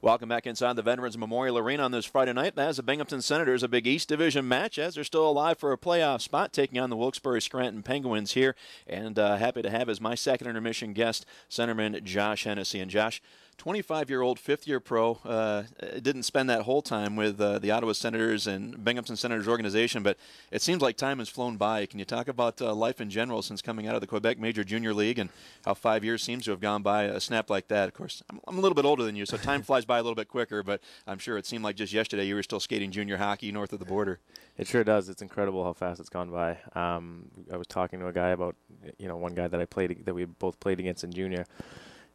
Welcome back inside the Veterans Memorial Arena on this Friday night as the Binghamton Senators, a big East Division match as they're still alive for a playoff spot, taking on the Wilkes-Barre Scranton Penguins here. And happy to have as my second intermission guest, centerman Josh Hennessy. And Josh, 25-year-old, fifth-year pro, didn't spend that whole time with the Ottawa Senators and Binghamton Senators organization, but it seems like time has flown by. Can you talk about life in general since coming out of the Quebec Major Junior League and how 5 years seems to have gone by a snap like that? Of course, I'm a little bit older than you, so time flies by a little bit quicker, but I'm sure it seemed like just yesterday you were still skating junior hockey north of the border. It sure does. It's incredible how fast it's gone by. I was talking to a guy about, one guy that we both played against in junior,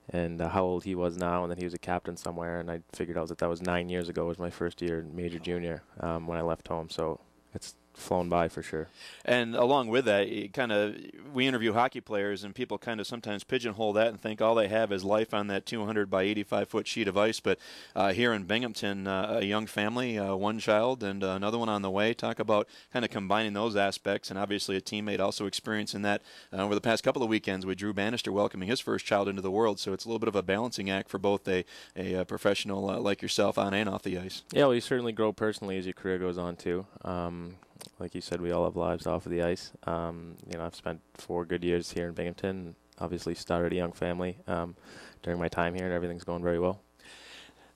and how old he was now, and then he was a captain somewhere, and I figured out that was 9 years ago. It was my first year in Major Junior when I left home, so it's flown by for sure. And along with that, we interview hockey players, and people kind of sometimes pigeonhole that and think all they have is life on that 200 by 85-foot sheet of ice. But here in Binghamton, a young family, one child and another one on the way. Talk about kind of combining those aspects, and obviously a teammate also experiencing that over the past couple of weekends with Drew Bannister welcoming his first child into the world. So it's a little bit of a balancing act for both a professional like yourself on and off the ice. Yeah, well, you certainly grow personally as your career goes on too. Like you said, we all have lives off of the ice. I've spent 4 good years here in Binghamton. Obviously started a young family during my time here, and everything's going very well.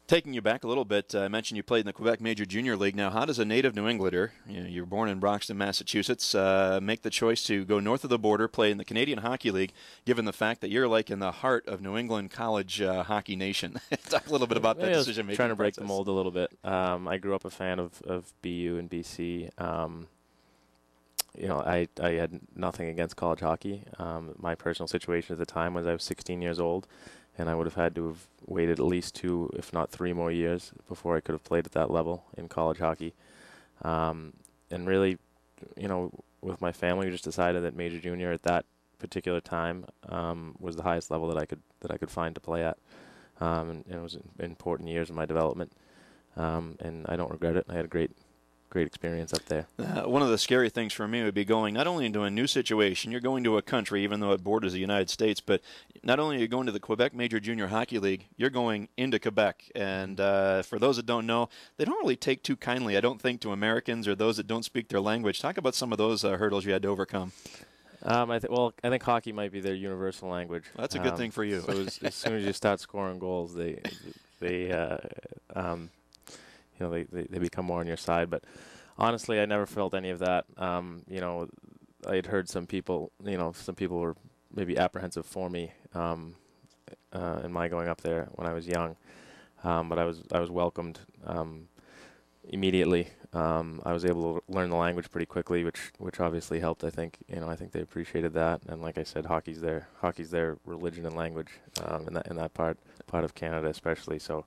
Taking you back a little bit, I mentioned you played in the Quebec Major Junior League. Now, how does a native New Englander, you were born in Broxton, Massachusetts, make the choice to go north of the border, play in the Canadian Hockey League, given the fact that you're like in the heart of New England college hockey nation? Talk a little bit about that decision-making trying to break process. the mold a little bit. I grew up a fan of BU and BC. I had nothing against college hockey. My personal situation at the time was I was 16 years old, and I would have had to have waited at least 2, if not 3 more years before I could have played at that level in college hockey. And really, with my family, we just decided that Major Junior at that particular time was the highest level that I could find to play at. And it was important years of my development, and I don't regret it. I had a great experience up there. One of the scary things for me would be going not only into a new situation, you're going to a country, even though it borders the United States, but not only are you going to the Quebec Major Junior Hockey League, you're going into Quebec. And for those that don't know, they don't really take too kindly, I don't think, to Americans or those that don't speak their language. Talk about some of those hurdles you had to overcome. I think hockey might be their universal language. Well, that's a good thing for you. So as soon as you start scoring goals, they become more on your side. But honestly, I never felt any of that. I had heard some people were maybe apprehensive for me in my going up there when I was young. But I was welcomed immediately. I was able to learn the language pretty quickly, which obviously helped. I think they appreciated that. And like I said, hockey's their religion and language in that part of Canada especially. So.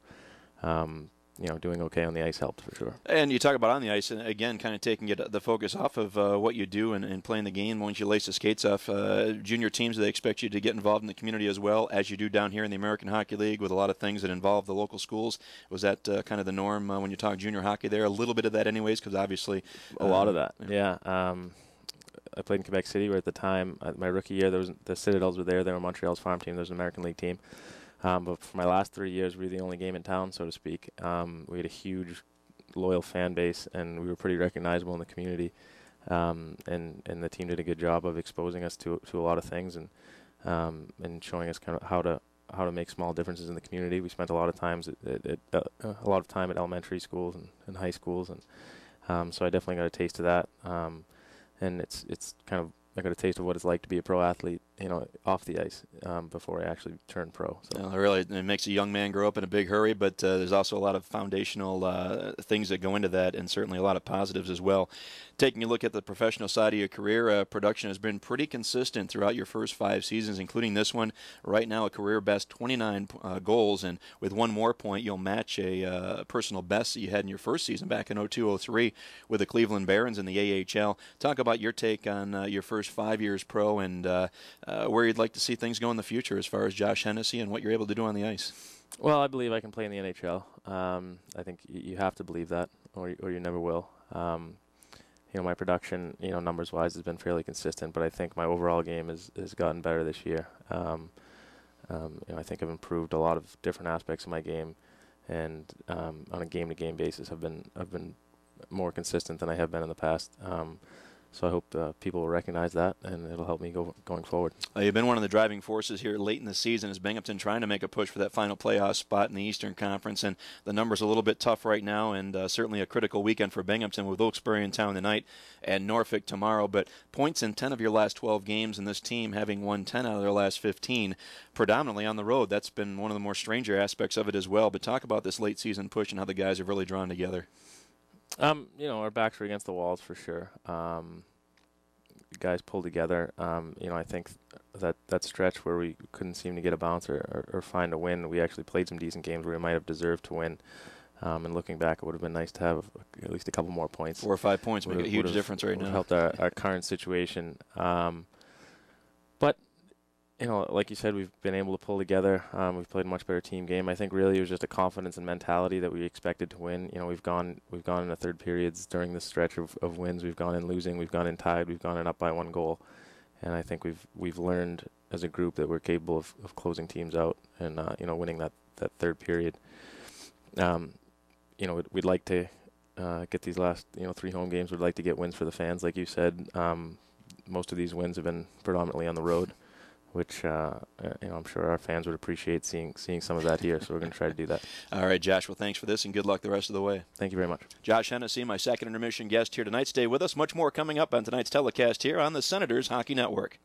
Doing okay on the ice helped for sure. And you talk about on the ice, and again, kind of taking the focus off of what you do and playing the game once you lace the skates off. Junior teams, they expect you to get involved in the community as well as you do down here in the American Hockey League with a lot of things that involve the local schools. Was that kind of the norm when you talk junior hockey there? A little bit of that anyways, because obviously... a lot of that, yeah. I played in Quebec City, where at the time, my rookie year, the Citadels were there. They were Montreal's farm team. There was an American League team. But for my last 3 years, we were the only game in town, so to speak. We had a huge, loyal fan base, and we were pretty recognizable in the community. And the team did a good job of exposing us to a lot of things and showing us kind of how to make small differences in the community. We spent a lot of time at elementary schools and high schools, and so I definitely got a taste of that. And it's kind of, I got a taste of what it's like to be a pro athlete, off the ice before I actually turned pro. So. Well, really, it makes a young man grow up in a big hurry, but there's also a lot of foundational things that go into that, and certainly a lot of positives as well. Taking a look at the professional side of your career, production has been pretty consistent throughout your first 5 seasons, including this one. Right now, a career best 29 goals, and with one more point, you'll match a personal best that you had in your first season back in 02-03 with the Cleveland Barons in the AHL. Talk about your take on your first 5 years pro and where you'd like to see things go in the future as far as Josh Hennessy and what you're able to do on the ice. Well, I believe I can play in the NHL. I think you have to believe that, or you never will. My production, numbers-wise, has been fairly consistent, but I think my overall game has gotten better this year. I think I've improved a lot of different aspects of my game, and on a game-to-game basis, I've been more consistent than I have been in the past. So I hope people will recognize that, and it'll help me going forward. You've been one of the driving forces here late in the season as Binghamton trying to make a push for that final playoff spot in the Eastern Conference, and the numbers are a little bit tough right now, and certainly a critical weekend for Binghamton with Wilkes-Barre in town tonight and Norfolk tomorrow. But points in 10 of your last 12 games, and this team having won 10 out of their last 15, predominantly on the road. That's been one of the more stranger aspects of it as well. But talk about this late season push and how the guys have really drawn together. Our backs are against the walls for sure. Guys pull together. I think that stretch where we couldn't seem to get a bounce or find a win, we actually played some decent games where we might have deserved to win. And looking back, it would have been nice to have at least a couple more points. 4 or 5 points make a huge difference right now. Helped our current situation. But like you said, we've been able to pull together. We've played a much better team game. I think really it was just a confidence and mentality that we expected to win. We've gone in the third periods during this stretch of wins. We've gone in losing. We've gone in tied. We've gone in up by 1 goal. And I think we've learned as a group that we're capable of closing teams out and winning that third period. We'd like to get these last 3 home games. We'd like to get wins for the fans, like you said. Most of these wins have been predominantly on the road, which I'm sure our fans would appreciate seeing some of that here. So we're going to try to do that. All right, Josh. Well, thanks for this, and good luck the rest of the way. Thank you very much. Josh Hennessy, my second intermission guest here tonight. Stay with us. Much more coming up on tonight's telecast here on the Senators Hockey Network.